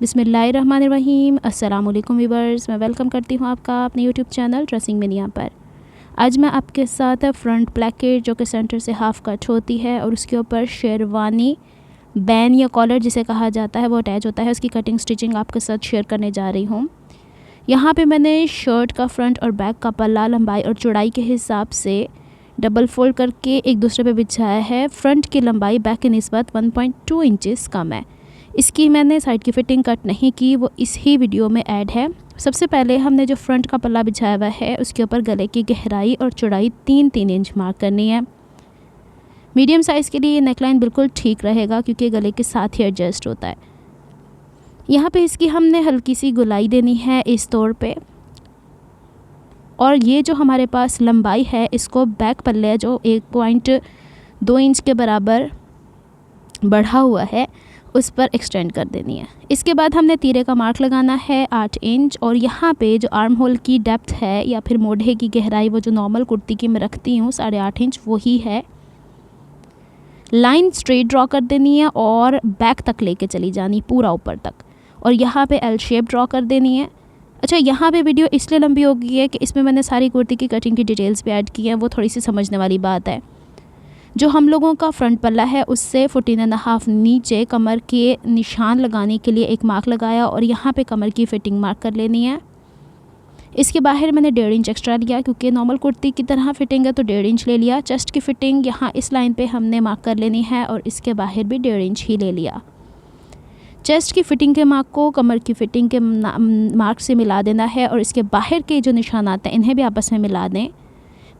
बिस्मिल्लाहिर्रहमानिर्रहीम। अस्सलाम वालेकुम व्यूअर्स, मैं वेलकम करती हूँ आपका अपने यूट्यूब चैनल ड्रेसिंग मिनिया पर। आज मैं आपके साथ फ्रंट प्लेकेट जो कि सेंटर से हाफ़ कट होती है और उसके ऊपर शेरवानी बैन या कॉलर जिसे कहा जाता है वो अटैच होता है, उसकी कटिंग स्टिचिंग आपके साथ शेयर करने जा रही हूँ। यहाँ पे मैंने शर्ट का फ्रंट और बैक का पल्ला लंबाई और चौड़ाई के हिसाब से डबल फोल्ड करके एक दूसरे पे बिछाया है। फ्रंट की लंबाई बैक की निस्बत 1.2 इंचेस कम है। इसकी मैंने साइड की फ़िटिंग कट नहीं की, वो इस ही वीडियो में ऐड है। सबसे पहले हमने जो फ्रंट का पल्ला बिछाया हुआ है उसके ऊपर गले की गहराई और चौड़ाई 3-3 इंच मार्क करनी है। मीडियम साइज़ के लिए ये नेकलाइन बिल्कुल ठीक रहेगा क्योंकि गले के साथ ही एडजस्ट होता है। यहाँ पे इसकी हमने हल्की सी गुलाई देनी है इस तौर पे, और ये जो हमारे पास लंबाई है इसको बैक पल्ले जो 1.2 इंच के बराबर बढ़ा हुआ है उस पर एक्सटेंड कर देनी है। इसके बाद हमने तीरे का मार्क लगाना है 8 इंच, और यहाँ पे जो आर्म होल की डेप्थ है या फिर मोढ़े की गहराई वो जो नॉर्मल कुर्ती की मैं रखती हूँ 8.5 इंच वही है। लाइन स्ट्रेट ड्रॉ कर देनी है और बैक तक लेके चली जानी पूरा ऊपर तक, और यहाँ पे एल शेप ड्रॉ कर देनी है। अच्छा, यहाँ पे वीडियो इसलिए लंबी हो गई है कि इसमें मैंने सारी कुर्ती की कटिंग की डिटेल्स भी ऐड की हैं, वो थोड़ी सी समझने वाली बात है। जो हम लोगों का फ्रंट पल्ला है उससे 14.5 नीचे कमर के निशान लगाने के लिए एक मार्क लगाया, और यहाँ पे कमर की फ़िटिंग मार्क कर लेनी है। इसके बाहर मैंने 1.5 इंच एक्स्ट्रा लिया क्योंकि नॉर्मल कुर्ती की तरह फ़िटिंग है तो 1.5 इंच ले लिया। चेस्ट की फ़िटिंग यहाँ इस लाइन पे हमने मार्क कर लेनी है और इसके बाहर भी 1.5 इंच ही ले लिया। चेस्ट की फ़िटिंग के मार्क को कमर की फ़िटिंग के मार्क से मिला देना है, और इसके बाहर के जो निशानात हैं इन्हें भी आपस में मिला दें।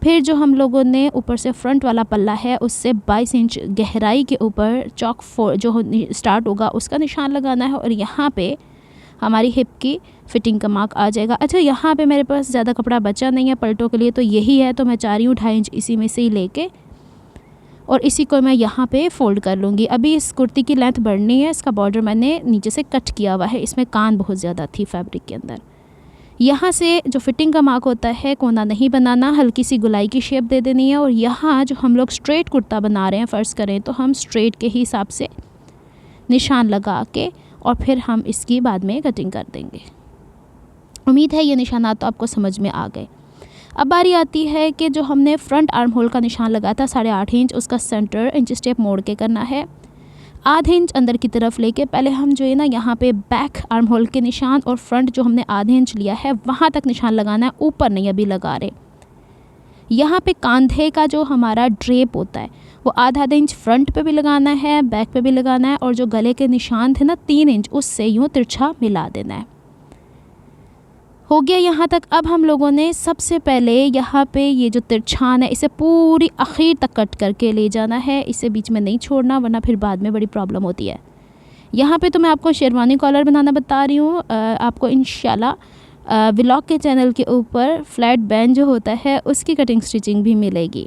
फिर जो हम लोगों ने ऊपर से फ्रंट वाला पल्ला है उससे 22 इंच गहराई के ऊपर चौक जो स्टार्ट होगा उसका निशान लगाना है, और यहाँ पे हमारी हिप की फ़िटिंग का मार्क आ जाएगा। अच्छा, यहाँ पे मेरे पास ज़्यादा कपड़ा बचा नहीं है पलटों के लिए, तो यही है, तो मैं चाह रही हूँ 2.5 इंच इसी में से ही लेके और इसी को मैं यहाँ पे फ़ोल्ड कर लूँगी। अभी इस कुर्ती की लेंथ बढ़नी है, इसका बॉर्डर मैंने नीचे से कट किया हुआ है, इसमें कान बहुत ज़्यादा थी फैब्रिक के अंदर। यहाँ से जो फ़िटिंग का मार्क होता है कोना नहीं बनाना, हल्की सी गुलाई की शेप दे देनी है, और यहाँ जो हम लोग स्ट्रेट कुर्ता बना रहे हैं फ़र्ज़ करें तो हम स्ट्रेट के हिसाब से निशान लगा के और फिर हम इसकी बाद में कटिंग कर देंगे। उम्मीद है ये निशानात तो आपको समझ में आ गए। अब बारी आती है कि जो हमने फ्रंट आर्म होल का निशान लगाया था 8.5 इंच, उसका सेंटर इंच स्टेप मोड़ के करना है। आधे इंच अंदर की तरफ लेके पहले हम जो है ना यहाँ पे बैक आर्म होल के निशान और फ्रंट जो हमने आधे इंच लिया है वहाँ तक निशान लगाना है, ऊपर नहीं अभी लगा रहे। यहाँ पे कांधे का जो हमारा ड्रेप होता है वो आधा इंच फ्रंट पे भी लगाना है, बैक पे भी लगाना है, और जो गले के निशान थे ना 3 इंच उससे यूँ तिरछा मिला देना है। हो गया यहाँ तक। अब हम लोगों ने सबसे पहले यहाँ पे ये जो तिरछान है इसे पूरी आखिर तक कट करके ले जाना है, इसे बीच में नहीं छोड़ना वरना फिर बाद में बड़ी प्रॉब्लम होती है। यहाँ पे तो मैं आपको शेरवानी कॉलर बनाना बता रही हूँ, आपको इंशाल्लाह व्लॉग के चैनल के ऊपर फ्लैट बैंड जो होता है उसकी कटिंग स्टिचिंग भी मिलेगी।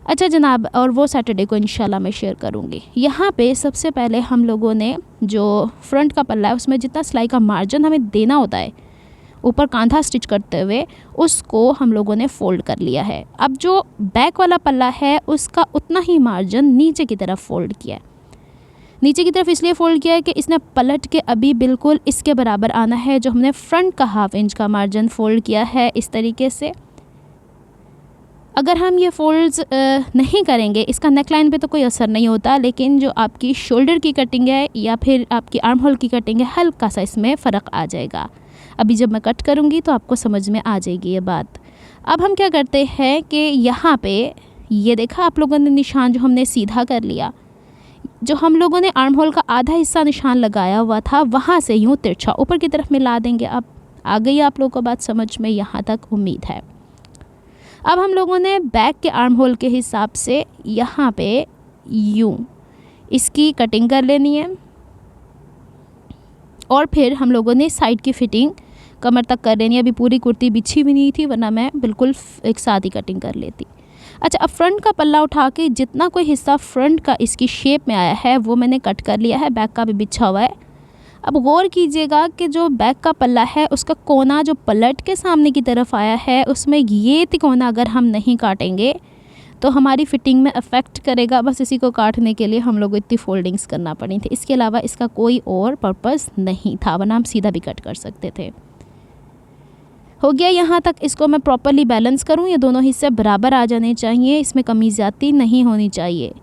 अच्छा जनाब, और वो सैटरडे को इंशाल्लाह मैं शेयर करूँगी। यहाँ पे सबसे पहले हम लोगों ने जो फ्रंट का पल्ला है उसमें जितना सिलाई का मार्जिन हमें देना होता है ऊपर कांधा स्टिच करते हुए उसको हम लोगों ने फ़ोल्ड कर लिया है। अब जो बैक वाला पल्ला है उसका उतना ही मार्जिन नीचे की तरफ फ़ोल्ड किया है। नीचे की तरफ इसलिए फ़ोल्ड किया है कि इसने पलट के अभी बिल्कुल इसके बराबर आना है जो हमने फ्रंट का 1/2 इंच का मार्जिन फ़ोल्ड किया है। इस तरीके से अगर हम ये फ़ोल्ड्स नहीं करेंगे इसका नेकलाइन पे तो कोई असर नहीं होता, लेकिन जो आपकी शोल्डर की कटिंग है या फिर आपकी आर्म होल की कटिंग है हल्का सा इसमें फ़र्क आ जाएगा। अभी जब मैं कट करूँगी तो आपको समझ में आ जाएगी ये बात। अब हम क्या करते हैं कि यहाँ पे ये देखा आप लोगों ने निशान जो हमने सीधा कर लिया, जो हम लोगों ने आर्म होल का आधा हिस्सा निशान लगाया हुआ था वहाँ से यूँ तिरछा ऊपर की तरफ मिला देंगे। अब आ गई आप लोगों को बात समझ में, यहाँ तक उम्मीद है। अब हम लोगों ने बैक के आर्म होल के हिसाब से यहाँ पे यूँ इसकी कटिंग कर लेनी है, और फिर हम लोगों ने साइड की फ़िटिंग कमर तक कर लेनी है। अभी पूरी कुर्ती बिछी भी नहीं थी वरना मैं बिल्कुल एक साथ ही कटिंग कर लेती। अच्छा, अब फ्रंट का पल्ला उठा के जितना कोई हिस्सा फ्रंट का इसकी शेप में आया है वो मैंने कट कर लिया है, बैक का भी बिछा हुआ है। अब गौर कीजिएगा कि जो बैक का पल्ला है उसका कोना जो पलट के सामने की तरफ आया है उसमें ये तिकोना अगर हम नहीं काटेंगे तो हमारी फ़िटिंग में अफेक्ट करेगा। बस इसी को काटने के लिए हम लोग को इतनी फोल्डिंग्स करना पड़ी थी, इसके अलावा इसका कोई और पर्पस नहीं था, वरना हम सीधा भी कट कर सकते थे। हो गया यहाँ तक। इसको मैं प्रॉपरली बैलेंस करूँ, ये दोनों हिस्से बराबर आ जाने चाहिए, इसमें कमी ज़्यादती नहीं होनी चाहिए।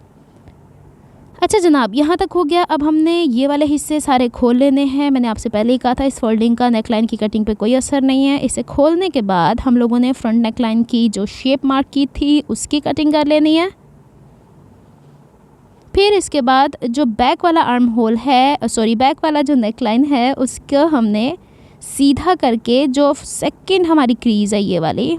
अच्छा जनाब, यहाँ तक हो गया। अब हमने ये वाले हिस्से सारे खोल लेने हैं। मैंने आपसे पहले ही कहा था इस फोल्डिंग का नेकलाइन की कटिंग पे कोई असर नहीं है। इसे खोलने के बाद हम लोगों ने फ्रंट नेकलाइन की जो शेप मार्क की थी उसकी कटिंग कर लेनी है। फिर इसके बाद जो बैक वाला आर्म होल है, बैक वाला जो नेकलाइन है उसको हमने सीधा करके जो सेकंड हमारी क्रीज़ है ये वाली,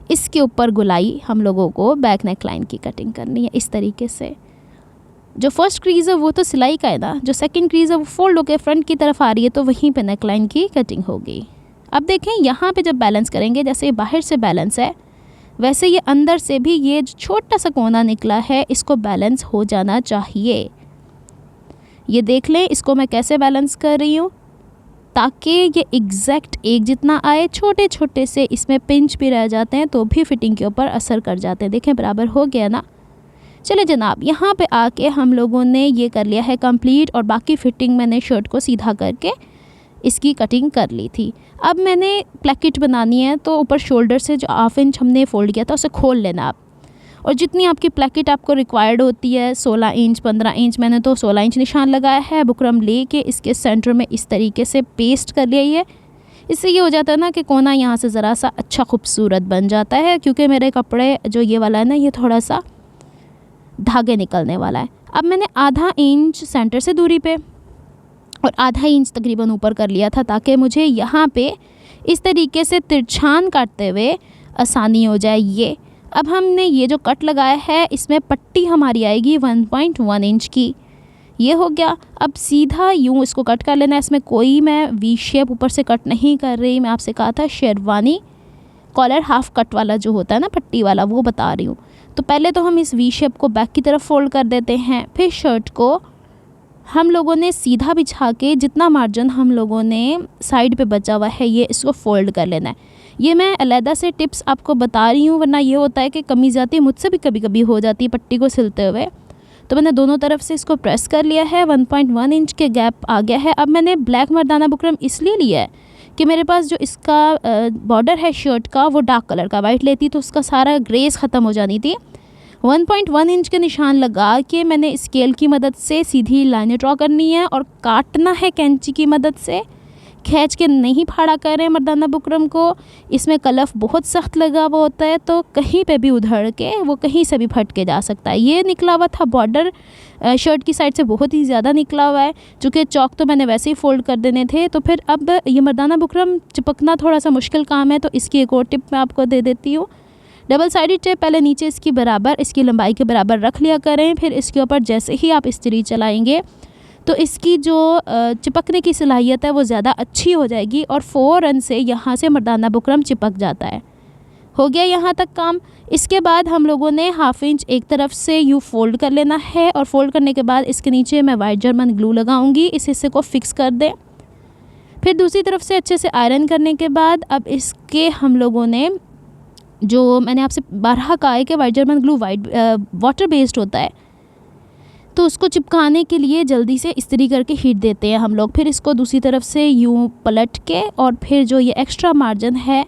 इसके ऊपर गुलाई हम लोगों को बैक नेक लाइन की कटिंग करनी है इस तरीके से। जो फर्स्ट क्रीज़ है वो तो सिलाई का है ना, जो सेकंड क्रीज़ है वो फोल्ड होकर फ्रंट की तरफ आ रही है, तो वहीं पे नेक लाइन की कटिंग होगी। अब देखें यहाँ पे जब बैलेंस करेंगे, जैसे बाहर से बैलेंस है वैसे ये अंदर से भी ये जो छोटा सा कोना निकला है इसको बैलेंस हो जाना चाहिए। ये देख लें इसको मैं कैसे बैलेंस कर रही हूँ ताकि ये एग्जैक्ट एक जितना आए। छोटे छोटे से इसमें पिंच भी रह जाते हैं तो भी फिटिंग के ऊपर असर कर जाते हैं। देखें बराबर हो गया ना। चले जनाब, यहाँ पे आके हम लोगों ने ये कर लिया है कंप्लीट, और बाकी फ़िटिंग मैंने शर्ट को सीधा करके इसकी कटिंग कर ली थी। अब मैंने प्लेकेट बनानी है, तो ऊपर शोल्डर से जो 1/2 इंच हमने फ़ोल्ड किया था उसे खोल लेना आप, और जितनी आपकी प्लेकेट आपको रिक्वायर्ड होती है 16 इंच 15 इंच, मैंने तो 16 इंच निशान लगाया है। बुकरम लेके इसके सेंटर में इस तरीके से पेस्ट कर लिया है। इससे ये हो जाता है ना कि कोना यहाँ से ज़रा सा अच्छा खूबसूरत बन जाता है, क्योंकि मेरे कपड़े जो ये वाला है ना ये थोड़ा सा धागे निकलने वाला है। अब मैंने 1/2 इंच सेंटर से दूरी पे और 1/2 इंच तकरीबन ऊपर कर लिया था, ताकि मुझे यहाँ पे इस तरीके से तिरछान काटते हुए आसानी हो जाए। ये अब हमने ये जो कट लगाया है इसमें पट्टी हमारी आएगी 1.1 इंच की। ये हो गया। अब सीधा यूँ इसको कट कर लेना है। इसमें कोई मैं वी शेप ऊपर से कट नहीं कर रही। मैं आपसे कहा था शेरवानी कॉलर हाफ कट वाला जो होता है ना पट्टी वाला, वो बता रही हूँ। तो पहले तो हम इस वी शेप को बैक की तरफ फोल्ड कर देते हैं, फिर शर्ट को हम लोगों ने सीधा बिछा के जितना मार्जिन हम लोगों ने साइड पे बचा हुआ है ये इसको फ़ोल्ड कर लेना है। ये मैं अलहदा से टिप्स आपको बता रही हूँ, वरना ये होता है कि कमी ज़्यादा मुझसे भी कभी कभी हो जाती है पट्टी को सिलते हुए। तो मैंने दोनों तरफ से इसको प्रेस कर लिया है। 1.1 इंच के गैप आ गया है। अब मैंने ब्लैक मर्दाना बुकरम इसलिए लिया है कि मेरे पास जो इसका बॉर्डर है शर्ट का वो डार्क कलर का, वाइट लेती तो उसका सारा ग्रेस ख़त्म हो जानी थी। 1.1 इंच के निशान लगा के मैंने स्केल की मदद से सीधी लाइनें ड्रॉ करनी है और काटना है कैंची की मदद से। खींच के नहीं फाड़ा कर रहे हैं मर्दाना बुकरम को। इसमें कलफ बहुत सख्त लगा हुआ होता है, तो कहीं पे भी उधड़ के वो कहीं से भी फट के जा सकता है। ये निकला हुआ था बॉर्डर शर्ट की साइड से बहुत ही ज़्यादा निकला हुआ है, चूँकि चौक तो मैंने वैसे ही फ़ोल्ड कर देने थे। तो फिर अब ये मर्दाना बुकरम चिपकना थोड़ा सा मुश्किल काम है, तो इसकी एक और टिप मैं आपको दे देती हूँ। डबल साइडेड टेप पहले नीचे इसकी बराबर, इसकी लंबाई के बराबर रख लिया करें। फिर इसके ऊपर जैसे ही आप इस्त्री चलाएंगे तो इसकी जो चिपकने की सलाहियत है वो ज़्यादा अच्छी हो जाएगी और फ़ौरन से यहाँ से मर्दाना बुकरम चिपक जाता है। हो गया यहाँ तक काम। इसके बाद हम लोगों ने 1/2 इंच एक तरफ से यूँ फ़ोल्ड कर लेना है, और फ़ोल्ड करने के बाद इसके नीचे मैं वाइट जर्मन ग्लू लगाऊंगी। इस हिस्से को फ़िक्स कर दें। फिर दूसरी तरफ से अच्छे से आयरन करने के बाद अब इसके हम लोगों ने, जो मैंने आपसे 12 कहा है कि white German glue water based होता है, तो उसको चिपकाने के लिए जल्दी से इस्त्री करके हीट देते हैं हम लोग। फिर इसको दूसरी तरफ से यूँ पलट के, और फिर जो ये एक्स्ट्रा मार्जिन है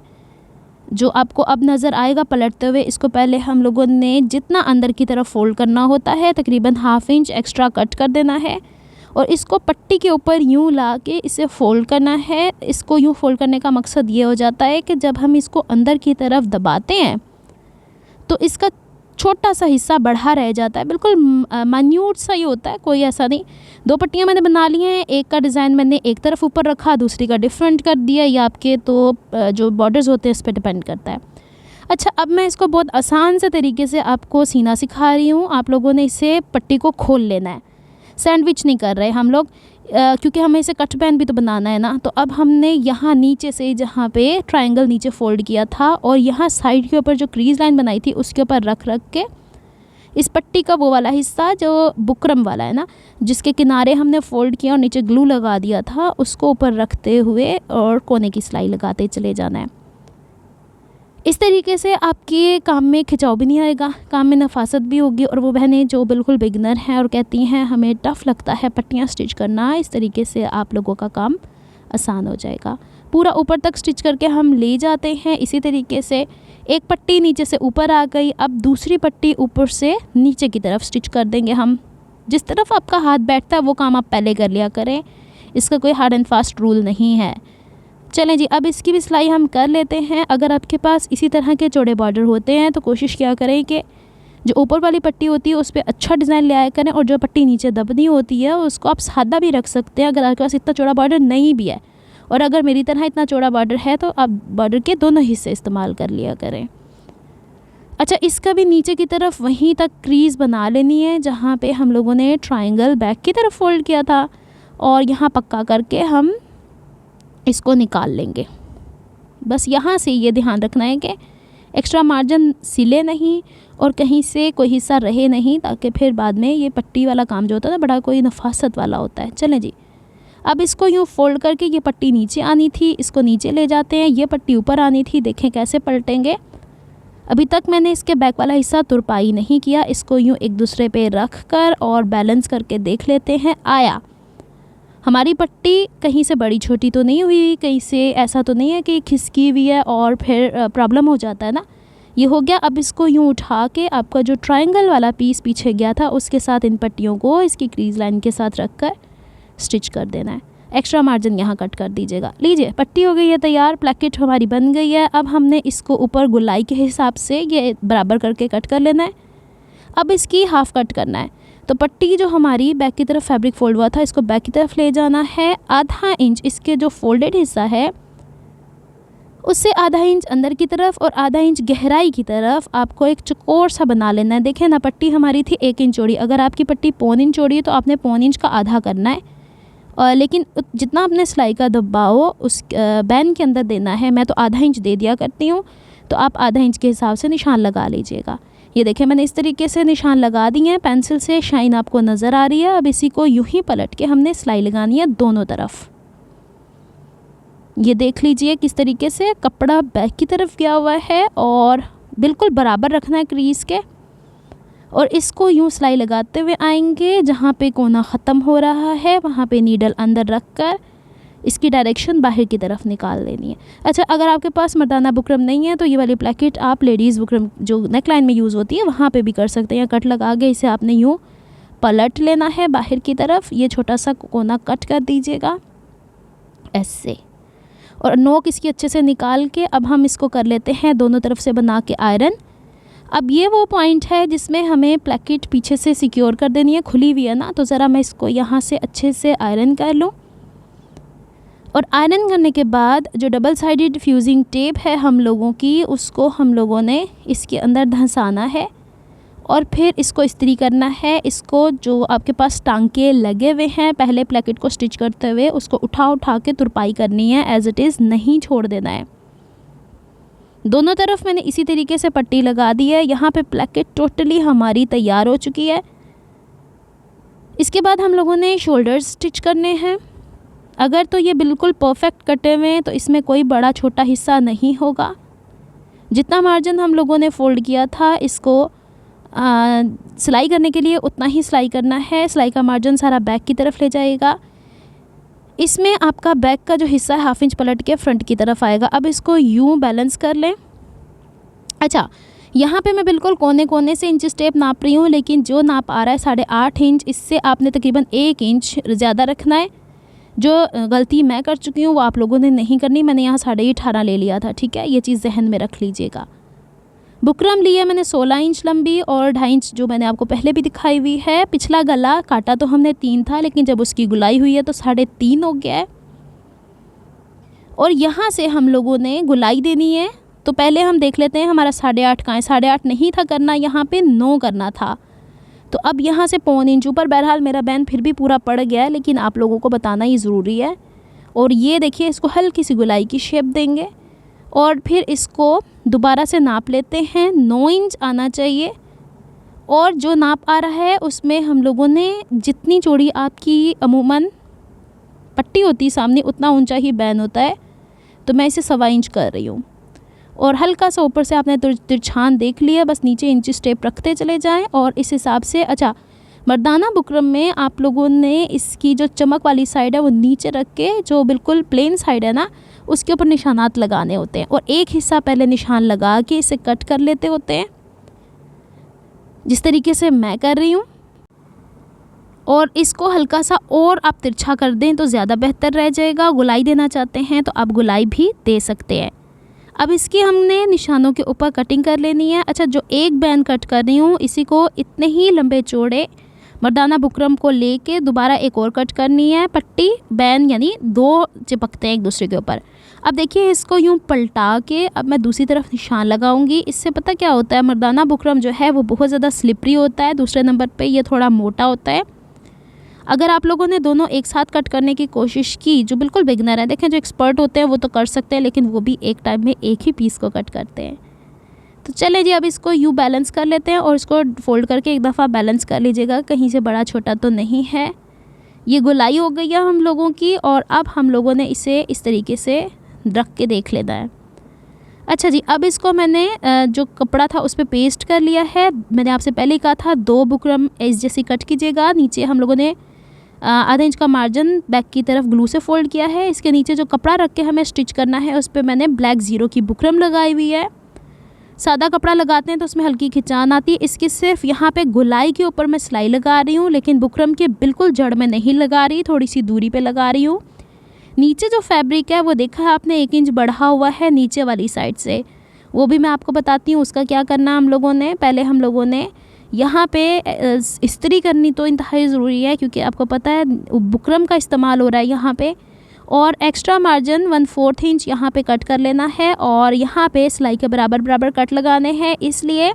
जो आपको अब नज़र आएगा पलटते हुए, इसको पहले हम लोगों ने जितना अंदर की तरफ फ़ोल्ड करना होता है तकरीबन 1/2 इंच एक्स्ट्रा कट कर देना है, और इसको पट्टी के ऊपर यूँ ला के इसे फ़ोल्ड करना है। इसको यूँ फ़ोल्ड करने का मकसद ये हो जाता है कि जब हम इसको अंदर की तरफ दबाते हैं तो इसका छोटा सा हिस्सा बढ़ा रह जाता है, बिल्कुल मान्यूट सा ही होता है, कोई ऐसा नहीं। 2 पट्टियाँ मैंने बना ली हैं। एक का डिज़ाइन मैंने एक तरफ ऊपर रखा, दूसरी का डिफरेंट कर दिया। ये आपके तो जो बॉर्डर्स होते हैं इस पर डिपेंड करता है। अच्छा, अब मैं इसको बहुत आसान से तरीके से आपको सीना सिखा रही हूँ। आप लोगों ने इसे पट्टी को खोल लेना है, सैंडविच नहीं कर रहे हम लोग, क्योंकि हमें इसे कट पैन भी तो बनाना है ना। तो अब हमने यहाँ नीचे से, जहाँ पे ट्रायंगल नीचे फ़ोल्ड किया था और यहाँ साइड के ऊपर जो क्रीज़ लाइन बनाई थी उसके ऊपर रख के इस पट्टी का वो वाला हिस्सा जो बुकरम वाला है ना, जिसके किनारे हमने फ़ोल्ड किया और नीचे ग्लू लगा दिया था, उसको ऊपर रखते हुए और कोने की सिलाई लगाते चले जाना है। इस तरीके से आपके काम में खिंचाव भी नहीं आएगा, काम में नफासत भी होगी। और वो बहनें जो बिल्कुल बिगनर हैं और कहती हैं हमें टफ़ लगता है पट्टियाँ स्टिच करना, इस तरीके से आप लोगों का काम आसान हो जाएगा। पूरा ऊपर तक स्टिच करके हम ले जाते हैं। इसी तरीके से एक पट्टी नीचे से ऊपर आ गई, अब दूसरी पट्टी ऊपर से नीचे की तरफ स्टिच कर देंगे हम। जिस तरफ आपका हाथ बैठता है वो काम आप पहले कर लिया करें, इसका कोई हार्ड एंड फास्ट रूल नहीं है। चलें जी, अब इसकी भी सिलाई हम कर लेते हैं। अगर आपके पास इसी तरह के चौड़े बॉर्डर होते हैं तो कोशिश किया करें कि जो ऊपर वाली पट्टी होती है उस पर अच्छा डिज़ाइन ले आया करें, और जो पट्टी नीचे दबनी होती है उसको आप सादा भी रख सकते हैं अगर आपके पास इतना चौड़ा बॉर्डर नहीं भी है। और अगर मेरी तरह इतना चौड़ा बॉर्डर है तो आप बॉर्डर के दोनों हिस्से इस्तेमाल कर लिया करें। अच्छा, इसका भी नीचे की तरफ वहीं तक क्रीज़ बना लेनी है जहाँ पे हम लोगों ने ट्रायंगल बैक की तरफ फोल्ड किया था, और यहाँ पक्का करके हम इसको निकाल लेंगे। बस यहाँ से ये ध्यान रखना है कि एक्स्ट्रा मार्जिन सिले नहीं और कहीं से कोई हिस्सा रहे नहीं, ताकि फिर बाद में ये पट्टी वाला काम जो होता है ना बड़ा कोई नफासत वाला होता है। चलें जी, अब इसको यूँ फोल्ड करके, ये पट्टी नीचे आनी थी, इसको नीचे ले जाते हैं, ये पट्टी ऊपर आनी थी, देखें कैसे पलटेंगे। अभी तक मैंने इसके बैक वाला हिस्सा तुरपाई नहीं किया, इसको यूँ एक दूसरे पे रख कर और बैलेंस करके देख लेते हैं। आया, हमारी पट्टी कहीं से बड़ी छोटी तो नहीं हुई, कहीं से ऐसा तो नहीं है कि खिसकी हुई है और फिर प्रॉब्लम हो जाता है ना, ये हो गया। अब इसको यूँ उठा के आपका जो ट्रायंगल वाला पीस पीछे गया था उसके साथ इन पट्टियों को इसकी क्रीज लाइन के साथ रख कर स्टिच कर देना है। एक्स्ट्रा मार्जिन यहाँ कट कर दीजिएगा। लीजिए, पट्टी हो गई है तैयार, प्लेकेट हमारी बन गई है। अब हमने इसको ऊपर गुलाई के हिसाब से ये बराबर करके कट कर लेना है। अब इसकी हाफ़ कट करना है। तो पट्टी जो हमारी बैक की तरफ फैब्रिक फोल्ड हुआ था, इसको बैक की तरफ ले जाना है। आधा इंच इसके जो फोल्डेड हिस्सा है उससे आधा इंच अंदर की तरफ और आधा इंच गहराई की तरफ आपको एक चौकोर सा बना लेना है। देखें ना, पट्टी हमारी थी 1 इंच चौड़ी, अगर आपकी पट्टी 1.25 इंच चौड़ी है तो आपने 1.25 इंच का आधा करना है। और लेकिन जितना आपने सिलाई का दबाव उस बैन के अंदर देना है, मैं तो आधा इंच दे दिया करती हूँ, तो आप आधा इंच के हिसाब से निशान लगा लीजिएगा। ये देखें, मैंने इस तरीके से निशान लगा दिए हैं, पेंसिल से शाइन आपको नज़र आ रही है। अब इसी को यूं ही पलट के हमने सिलाई लगानी है दोनों तरफ। ये देख लीजिए किस तरीके से कपड़ा बैक की तरफ गया हुआ है और बिल्कुल बराबर रखना है क्रीज़ के, और इसको यूं सिलाई लगाते हुए आएंगे। जहाँ पे कोना ख़त्म हो रहा है वहाँ पे नीडल अंदर रख कर इसकी डायरेक्शन बाहर की तरफ निकाल लेनी है। अच्छा, अगर आपके पास मर्दाना बुकरम नहीं है तो ये वाली प्लेकेट आप लेडीज़ बुकरम जो नेक लाइन में यूज़ होती है वहाँ पे भी कर सकते हैं। कट लगा के इसे आपने यूँ पलट लेना है बाहर की तरफ। ये छोटा सा कोना कट कर दीजिएगा ऐसे, और नोक इसकी अच्छे से निकाल के अब हम इसको कर लेते हैं दोनों तरफ से बना के आयरन। अब ये वो पॉइंट है जिसमें हमें प्लेकेट पीछे से सिक्योर कर देनी है, खुली हुई है ना, तो ज़रा मैं इसको यहाँ से अच्छे से आयरन कर लूँ। और आयरन करने के बाद जो डबल साइडेड फ्यूजिंग टेप है हम लोगों की, उसको हम लोगों ने इसके अंदर धंसाना है और फिर इसको इस्त्री करना है। इसको जो आपके पास टांके लगे हुए हैं पहले प्लेकेट को स्टिच करते हुए, उसको उठा उठा के तुरपाई करनी है, एज़ इट इज़ नहीं छोड़ देना है। दोनों तरफ मैंने इसी तरीके से पट्टी लगा दी है। यहाँ पे प्लेकेट टोटली हमारी तैयार हो चुकी है। इसके बाद हम लोगों ने शोल्डर्स स्टिच करने हैं। अगर तो ये बिल्कुल परफेक्ट कटे हुए हैं तो इसमें कोई बड़ा छोटा हिस्सा नहीं होगा। जितना मार्जिन हम लोगों ने फ़ोल्ड किया था इसको सिलाई करने के लिए उतना ही सिलाई करना है। सिलाई का मार्जिन सारा बैक की तरफ ले जाएगा। इसमें आपका बैक का जो हिस्सा है 1/2 इंच पलट के फ्रंट की तरफ आएगा। अब इसको यूँ बैलेंस कर लें। अच्छा, यहाँ पे मैं बिल्कुल कोने कोने से इंच टेप नाप रही हूँ, लेकिन जो नाप आ रहा है 8.5 इंच, इससे आपने तकरीबन 1 इंच ज़्यादा रखना है। जो गलती मैं कर चुकी हूँ वो आप लोगों ने नहीं करनी। मैंने यहाँ 18.5 ले लिया था, ठीक है, ये चीज़ जहन में रख लीजिएगा। बुकरम लिया मैंने 16 इंच लंबी और 2.5 इंच जो मैंने आपको पहले भी दिखाई हुई है। पिछला गला काटा तो हमने 3 था, लेकिन जब उसकी गुलाई हुई है तो 3.5 हो गया है। और यहाँ से हम लोगों ने गुलाई देनी है। तो पहले हम देख लेते हैं हमारा 8.5 कहाँ है। 8.5 नहीं था करना, यहाँ पे 9 करना था। तो अब यहाँ से 1.25 इंच ऊपर, बहरहाल मेरा बैन फिर भी पूरा पड़ गया है, लेकिन आप लोगों को बताना ही ज़रूरी है। और ये देखिए, इसको हल्की सी गुलाई की शेप देंगे और फिर इसको दोबारा से नाप लेते हैं। 9 इंच आना चाहिए। और जो नाप आ रहा है उसमें हम लोगों ने जितनी चौड़ी आपकी अमूमन पट्टी होती सामने उतना ऊंचा ही बैन होता है, तो मैं इसे 1.25 इंच कर रही हूँ। और हल्का सा ऊपर से आपने तिरछान देख लिया, बस नीचे इंची टेप रखते चले जाएं और इस हिसाब से। अच्छा, मर्दाना बुकरम में आप लोगों ने इसकी जो चमक वाली साइड है वो नीचे रख के, जो बिल्कुल प्लेन साइड है ना उसके ऊपर निशानात लगाने होते हैं और एक हिस्सा पहले निशान लगा के इसे कट कर लेते होते हैं, जिस तरीके से मैं कर रही हूँ। और इसको हल्का सा और आप तिरछा कर दें तो ज़्यादा बेहतर रह जाएगा। गुलाई देना चाहते हैं तो आप गुलाई भी दे सकते हैं। अब इसकी हमने निशानों के ऊपर कटिंग कर लेनी है। अच्छा, जो एक बैन कट कर रही हूँ इसी को इतने ही लंबे चौड़े मर्दाना बुकरम को लेके दोबारा एक और कट करनी है। पट्टी बैन यानी दो चिपकते हैं एक दूसरे के ऊपर। अब देखिए, इसको यूँ पलटा के अब मैं दूसरी तरफ निशान लगाऊंगी। इससे पता क्या होता है, मर्दाना बुकरम जो है वो बहुत ज़्यादा स्लिपरी होता है। दूसरे नंबर पे ये थोड़ा मोटा होता है। अगर आप लोगों ने दोनों एक साथ कट करने की कोशिश की, जो बिल्कुल बिगनर है, देखें जो एक्सपर्ट होते हैं वो तो कर सकते हैं, लेकिन वो भी एक टाइम में एक ही पीस को कट करते हैं। तो चले जी, अब इसको यूँ बैलेंस कर लेते हैं और इसको फोल्ड करके एक दफ़ा बैलेंस कर लीजिएगा, कहीं से बड़ा छोटा तो नहीं है। ये गुलाई हो गई है हम लोगों की और अब हम लोगों ने इसे इस तरीके से रख के देख लेना है। अच्छा जी, अब इसको मैंने जो कपड़ा था उस पर पेस्ट कर लिया है। मैंने आपसे पहले ही कहा था 2 बुकरम इस जैसी कट कीजिएगा। नीचे हम लोगों ने आधा इंच का मार्जिन बैक की तरफ ग्लू से फोल्ड किया है। इसके नीचे जो कपड़ा रख के हमें स्टिच करना है उस पर मैंने ब्लैक 0 की बुकरम लगाई हुई है। सादा कपड़ा लगाते हैं तो उसमें हल्की खिंचान आती है। इसकी सिर्फ यहाँ पे गुलाई के ऊपर मैं सिलाई लगा रही हूँ, लेकिन बुकरम के बिल्कुल जड़ में नहीं लगा रही, थोड़ी सी दूरी पे लगा रही हूँ। नीचे जो फैब्रिक है वो देखा है आपने 1 इंच बढ़ा हुआ है नीचे वाली साइड से, वो भी मैं आपको बताती हूँ उसका क्या करना हम लोगों ने। पहले हम लोगों ने यहाँ पे इस्त्री करनी तो इंतहाई ज़रूरी है, क्योंकि आपको पता है बुकरम का इस्तेमाल हो रहा है यहाँ पे। और एक्स्ट्रा मार्जिन 1/4 इंच यहाँ पे कट कर लेना है और यहाँ पे सिलाई के बराबर बराबर कट लगाने हैं, इसलिए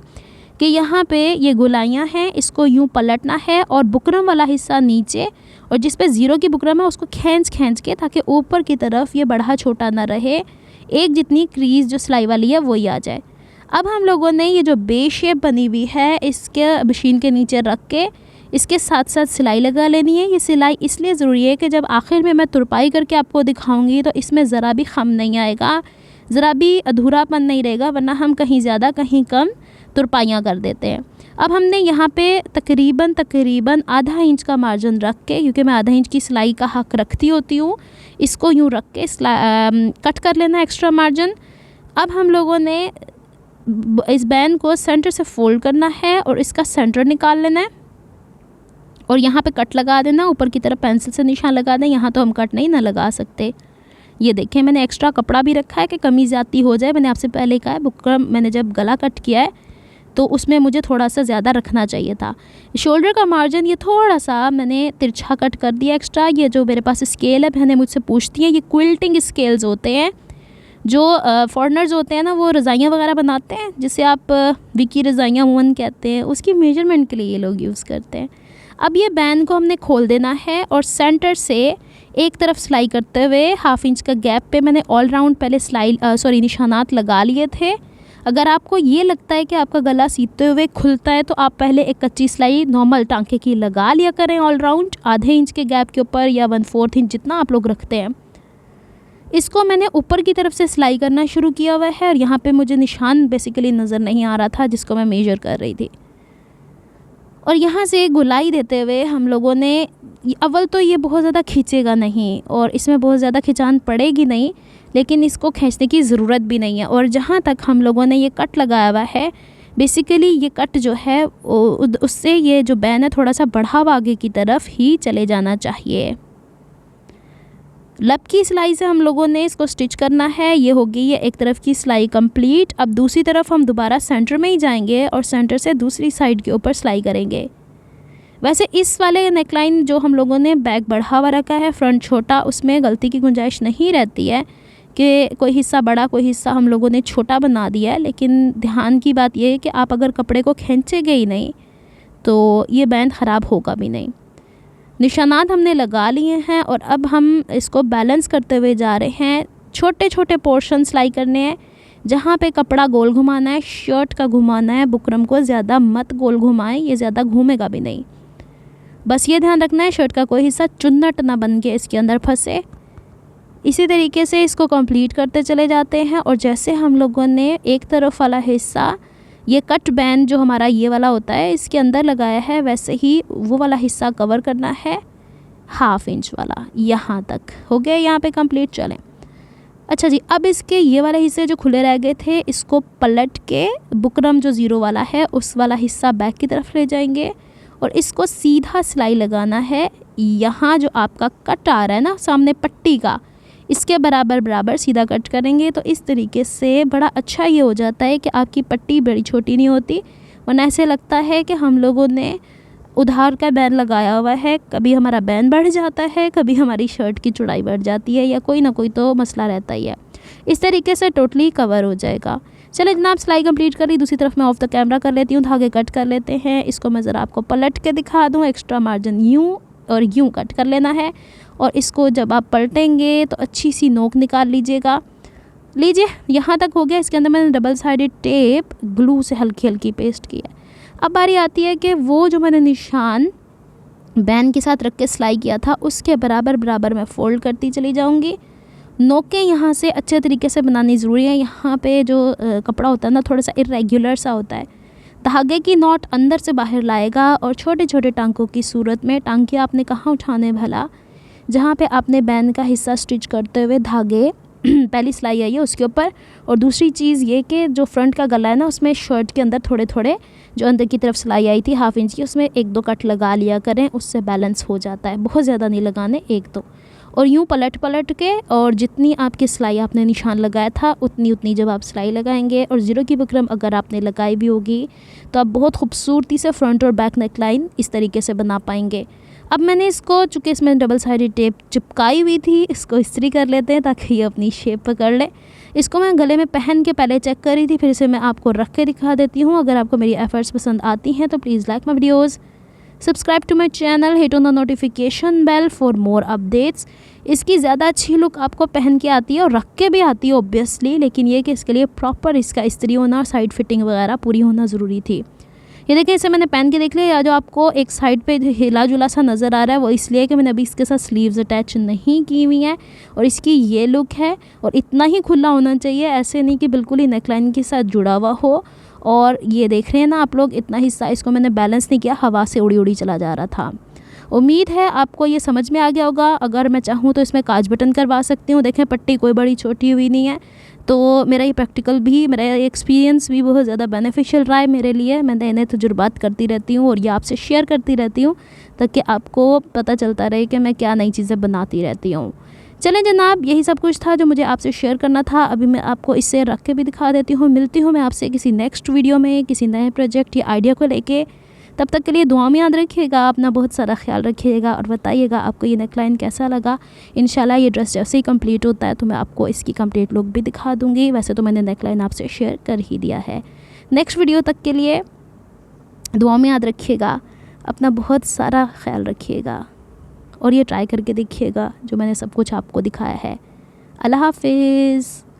कि यहाँ पे ये गुलाइयाँ हैं, इसको यूँ पलटना है और बुकरम वाला हिस्सा नीचे और जिस पे 0 की बुकरम है उसको खींच के, ताकि ऊपर की तरफ ये बड़ा छोटा ना रहे, एक जितनी क्रीज जो सिलाई वाली है वही आ जाए। अब हम लोगों ने ये जो बे शेप बनी हुई है इसके मशीन के नीचे रख के इसके साथ साथ सिलाई लगा लेनी है। ये सिलाई इसलिए ज़रूरी है कि जब आखिर में मैं तुरपाई करके आपको दिखाऊंगी तो इसमें ज़रा भी खम नहीं आएगा, ज़रा भी अधूरापन नहीं रहेगा, वरना हम कहीं ज़्यादा कहीं कम तुरपाइयाँ कर देते हैं। अब हमने यहाँ पे तकरीबन आधा इंच का मार्जिन रख के, क्योंकि मैं आधा इंच की सिलाई का हक रखती होती हूँ, इसको यूँ रख के कट कर लेना एक्स्ट्रा मार्जिन। अब हम लोगों ने इस बैन को सेंटर से फोल्ड करना है और इसका सेंटर निकाल लेना है और यहाँ पे कट लगा देना। ऊपर की तरफ पेंसिल से निशान लगा दें, यहाँ तो हम कट नहीं ना लगा सकते। ये देखें, मैंने एक्स्ट्रा कपड़ा भी रखा है कि कमी ज़्यादा हो जाए। मैंने आपसे पहले कहा है बुकरम मैंने जब गला कट किया है तो उसमें मुझे थोड़ा सा ज़्यादा रखना चाहिए था। शोल्डर का मार्जिन ये थोड़ा सा मैंने तिरछा कट कर दिया एक्स्ट्रा। ये जो मेरे पास स्केल है, बहनें मुझसे पूछती हैं, ये क्विल्टिंग स्केल्स होते हैं जो फॉरेनर्स होते हैं ना, वो रज़ाइयाँ वगैरह बनाते हैं, जिसे आप विकी रज़ाइयाँ अमूमन कहते हैं, उसकी मेजरमेंट के लिए ये लोग यूज़ करते हैं। अब ये बैन को हमने खोल देना है और सेंटर से एक तरफ सिलाई करते हुए 1/2 इंच का गैप पे मैंने ऑल राउंड पहले निशानात लगा लिए थे। अगर आपको ये लगता है कि आपका गला सीते हुए खुलता है तो आप पहले एक कच्ची सिलाई नॉर्मल टांके की लगा लिया करें ऑल राउंड, आधे इंच के गैप के ऊपर या 1/4 इंच जितना आप लोग रखते हैं। इसको मैंने ऊपर की तरफ से सिलाई करना शुरू किया हुआ है और यहाँ पे मुझे निशान बेसिकली नज़र नहीं आ रहा था जिसको मैं मेजर कर रही थी। और यहाँ से गुलाई देते हुए हम लोगों ने, अव्वल तो ये बहुत ज़्यादा खींचेगा नहीं और इसमें बहुत ज़्यादा खिंचान पड़ेगी नहीं, लेकिन इसको खींचने की ज़रूरत भी नहीं है। और जहाँ तक हम लोगों ने ये कट लगाया हुआ है, बेसिकली ये कट जो है उससे ये जो बैन है थोड़ा सा बढ़ा हुआ आगे की तरफ ही चले जाना चाहिए। लब की सिलाई से हम लोगों ने इसको स्टिच करना है। ये हो गई है एक तरफ की सिलाई कंप्लीट। अब दूसरी तरफ हम दोबारा सेंटर में ही जाएंगे और सेंटर से दूसरी साइड के ऊपर सिलाई करेंगे। वैसे इस वाले नेकलाइन जो हम लोगों ने बैक बढ़ा हुआ रखा है, फ्रंट छोटा, उसमें गलती की गुंजाइश नहीं रहती है कि कोई हिस्सा बड़ा कोई हिस्सा हम लोगों ने छोटा बना दिया है। लेकिन ध्यान की बात यह है कि आप अगर कपड़े को खींचेंगे ही नहीं तो ये बैंड ख़राब होगा भी नहीं। निशानात हमने लगा लिए हैं और अब हम इसको बैलेंस करते हुए जा रहे हैं। छोटे छोटे पोर्शन सिलाई करने हैं, जहाँ पे कपड़ा गोल घुमाना है, शर्ट का घुमाना है। बुकरम को ज़्यादा मत गोल घुमाएं, ये ज़्यादा घूमेगा भी नहीं। बस ये ध्यान रखना है शर्ट का कोई हिस्सा चुन्नट ना बन के इसके अंदर फंसे। इसी तरीके से इसको कंप्लीट करते चले जाते हैं। और जैसे हम लोगों ने एक तरफ वाला हिस्सा, ये कट बैंड जो हमारा ये वाला होता है, इसके अंदर लगाया है, वैसे ही वो वाला हिस्सा कवर करना है, 1/2 इंच वाला। यहाँ तक हो गया यहाँ पे कंप्लीट। चलें, अच्छा जी, अब इसके ये वाले हिस्से जो खुले रह गए थे, इसको पलट के बुकरम जो ज़ीरो वाला है उस वाला हिस्सा बैक की तरफ ले जाएंगे और इसको सीधा सिलाई लगाना है। यहाँ जो आपका कट आ रहा है ना सामने पट्टी का, इसके बराबर बराबर सीधा कट करेंगे। तो इस तरीके से बड़ा अच्छा ये हो जाता है कि आपकी पट्टी बड़ी छोटी नहीं होती, वरना ऐसे लगता है कि हम लोगों ने उधार का बैन लगाया हुआ है। कभी हमारा बैन बढ़ जाता है, कभी हमारी शर्ट की चौड़ाई बढ़ जाती है, या कोई ना कोई तो मसला रहता ही है। इस तरीके से टोटली कवर हो जाएगा। चलिए जनाब, सिलाई कंप्लीट कर ली। दूसरी तरफ मैं ऑफ द कैमरा कर लेती हूँ, धागे कट कर लेते हैं। इसको मैं ज़रा आपको पलट के दिखा दूँ। एक्स्ट्रा मार्जिन यूँ और यूँ कट कर लेना है और इसको जब आप पलटेंगे तो अच्छी सी नोक निकाल लीजिएगा। लीजिए, यहाँ तक हो गया। इसके अंदर मैंने डबल साइडेड टेप ग्लू से हल्की हल्की पेस्ट की है। अब बारी आती है कि वो जो मैंने निशान बैन के साथ रख के सिलाई किया था उसके बराबर बराबर मैं फ़ोल्ड करती चली जाऊँगी। नोकें यहाँ से अच्छे तरीके से बनानी ज़रूरी है। यहाँ पे जो कपड़ा होता है ना, थोड़ा सा इरेगुलर सा होता है। धागे की नॉट अंदर से बाहर लाएगा और छोटे छोटे टांकों की सूरत में, टांके आपने कहाँ उठाने भला, जहाँ पे आपने बैन का हिस्सा स्टिच करते हुए धागे पहली सिलाई आई है उसके ऊपर। और दूसरी चीज़ ये कि जो फ्रंट का गला है ना, उसमें शर्ट के अंदर थोड़े थोड़े जो अंदर की तरफ सिलाई आई थी 1/2 इंच की, उसमें 1-2 कट लगा लिया करें, उससे बैलेंस हो जाता है। बहुत ज़्यादा नहीं लगाने, 1-2। और यूँ पलट पलट के, और जितनी आपकी सिलाई आपने निशान लगाया था उतनी जब आप सिलाई लगाएंगे, और ज़ीरो की बुकरम अगर आपने लगाई भी होगी तो आप बहुत खूबसूरती से फ्रंट और बैक नेक लाइन इस तरीके से बना पाएंगे। अब मैंने इसको, चूँकि इसमें डबल साइडेड टेप चिपकाई हुई थी, इसको इस्त्री कर लेते हैं ताकि ये अपनी शेप पकड़ ले। इसको मैं गले में पहन के पहले चेक करी थी, फिर इसे मैं आपको रख के दिखा देती हूँ। अगर आपको मेरी एफर्ट्स पसंद आती हैं तो please like my videos, subscribe to my channel, hit on the notification bell for more updates. इसकी ज़्यादा अच्छी लुक आपको पहन के आती है और रख के भी आती है ऑब्वियसली, लेकिन ये कि इसके लिए प्रॉपर इसका इस्त्री होना और साइड फिटिंग वगैरह पूरी होना ज़रूरी थी। ये देखिए, इसे मैंने पहन के देख लिया। जो आपको एक साइड पे हिला जुला सा नज़र आ रहा है वो इसलिए कि मैंने अभी इसके साथ स्लीव्स अटैच नहीं की हुई हैं और इसकी ये लुक है। और इतना ही खुला होना चाहिए, ऐसे नहीं कि बिल्कुल ही नेकलाइन के साथ जुड़ा हुआ हो। और ये देख रहे हैं ना आप लोग, इतना हिस्सा इसको मैंने बैलेंस नहीं किया, हवा से उड़ी उड़ी चला जा रहा था। उम्मीद है आपको ये समझ में आ गया होगा। अगर मैं चाहूँ तो इसमें काज बटन करवा सकती हूँ। देखें, पट्टी कोई बड़ी छोटी हुई नहीं है। तो मेरा ये प्रैक्टिकल भी, मेरा एक्सपीरियंस भी बहुत ज़्यादा बेनिफिशियल रहा है मेरे लिए। मैं नए नए तजुर्बात करती रहती हूँ और ये आपसे शेयर करती रहती हूँ ताकि आपको पता चलता रहे कि मैं क्या नई चीज़ें बनाती रहती हूँ। चलें जनाब, यही सब कुछ था जो मुझे आपसे शेयर करना था। अभी मैं आपको इससे रख के भी दिखा देती हूँ। मिलती हूँ मैं आपसे किसी नेक्स्ट वीडियो में किसी नए प्रोजेक्ट या आइडिया को लेके। तब तक के लिए दुआ में याद रखिएगा, अपना बहुत सारा ख्याल रखिएगा और बताइएगा आपको ये नेकलाइन कैसा लगा। इंशाल्लाह ये ड्रेस जैसे ही कंप्लीट होता है तो मैं आपको इसकी कंप्लीट लुक भी दिखा दूँगी। वैसे तो मैंने नेकलाइन आपसे शेयर कर ही दिया है। नेक्स्ट वीडियो तक के लिए दुआ में याद रखिएगा, अपना बहुत सारा ख्याल रखिएगा और ये ट्राई करके देखिएगा जो मैंने सब कुछ आपको दिखाया है। अल्लाह हाफिज़।